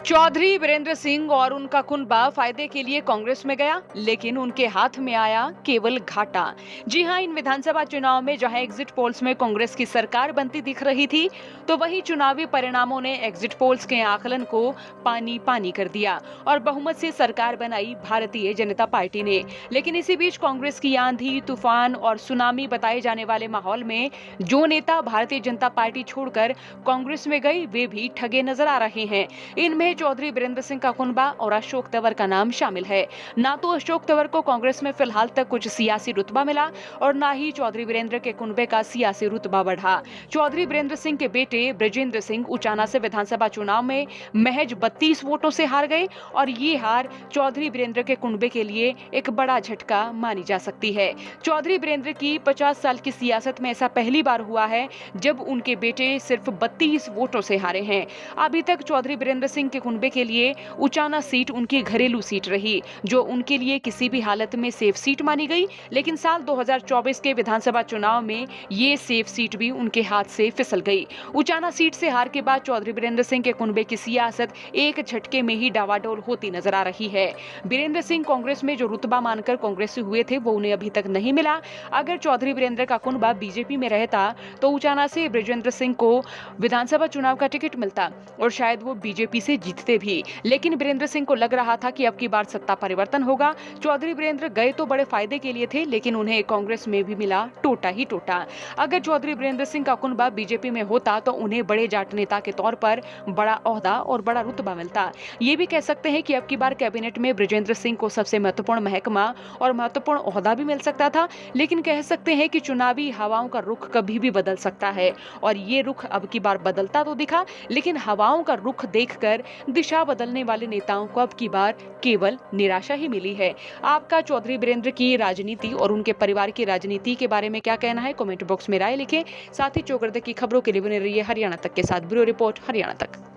चौधरी वीरेंद्र सिंह और उनका कुनबा फायदे के लिए कांग्रेस में गया, लेकिन उनके हाथ में आया केवल घाटा। जी हां, इन विधानसभा चुनाव में जहां एग्जिट पोल्स में कांग्रेस की सरकार बनती दिख रही थी, तो वहीं चुनावी परिणामों ने एग्जिट पोल्स के आकलन को पानी पानी कर दिया और बहुमत से सरकार बनाई भारतीय जनता पार्टी ने। लेकिन इसी बीच कांग्रेस की आंधी तूफान और सुनामी बताए जाने वाले माहौल में जो नेता भारतीय जनता पार्टी छोड़कर कांग्रेस में गए, वे भी ठगे नजर आ रहे हैं। इनमें चौधरी वीरेंद्र सिंह का कुनबा और अशोक तंवर का नाम शामिल है। ना तो अशोक तंवर को कांग्रेस में फिलहाल तक कुछ सियासी रुतबा मिला और ना ही चौधरी वीरेंद्र के कुनबे का सियासी रुतबा बढ़ा। चौधरी वीरेंद्र सिंह के बेटे ब्रजेंद्र सिंह उचाना से विधानसभा चुनाव में महज 32 वोटों से हार गए और ये हार चौधरी वीरेंद्र के कुनबे के लिए एक बड़ा झटका मानी जा सकती है। चौधरी वीरेंद्र की 50 साल की सियासत में ऐसा पहली बार हुआ है जब उनके बेटे सिर्फ 32 वोटों से हारे हैं। अभी तक चौधरी वीरेंद्र सिंह के कुनबे के लिए उचाना सीट उनकी घरेलू सीट रही, जो उनके लिए किसी भी हालत में सेफ सीट मानी गई। लेकिन साल 2024 के विधानसभा चुनाव में ये सेफ सीट भी उनके हाथ से फिसल गई। उचाना सीट से हार के बाद चौधरी वीरेंद्र सिंह के कुनबे की सियासत एक झटके में ही डावाडोल होती नजर आ रही है। वीरेंद्र सिंह कांग्रेस में जो रुतबा मानकर कांग्रेस से हुए थे, वो उन्हें अभी तक नहीं मिला। अगर चौधरी वीरेंद्र का कुनबा बीजेपी में रहता तो उचाना से ब्रजेंद्र सिंह को विधानसभा चुनाव का टिकट मिलता और शायद वो बीजेपी से जीतते भी। लेकिन वीरेंद्र सिंह को लग रहा था कि अब की बार सत्ता परिवर्तन होगा। चौधरी वीरेंद्र गए तो बड़े फायदे के लिए थे, लेकिन उन्हें कांग्रेस में भी मिला टोटा ही टोटा। अगर चौधरी वीरेंद्र सिंह का कुनबा बीजेपी में होता तो उन्हें बड़े जाट नेता के तौर पर बड़ा ओहदा और बड़ा रुतबा मिलता। ये भी कह सकते हैं कि अब की बार कैबिनेट में ब्रजेंद्र सिंह को सबसे महत्वपूर्ण महकमा और महत्वपूर्ण ओहदा भी मिल सकता था। लेकिन कह सकते हैं कि चुनावी हवाओं का रुख कभी भी बदल सकता है और ये रुख अब की बार बदलता तो दिखा, लेकिन हवाओं का रुख देखकर दिशा बदलने वाले नेताओं को अब की बार केवल निराशा ही मिली है। आपका चौधरी वीरेंद्र की राजनीति और उनके परिवार की राजनीति के बारे में क्या कहना है, कमेंट बॉक्स में राय लिखें। साथ ही चौगरदे की खबरों के लिए बने रहिए हरियाणा तक के साथ। ब्यूरो रिपोर्ट, हरियाणा तक।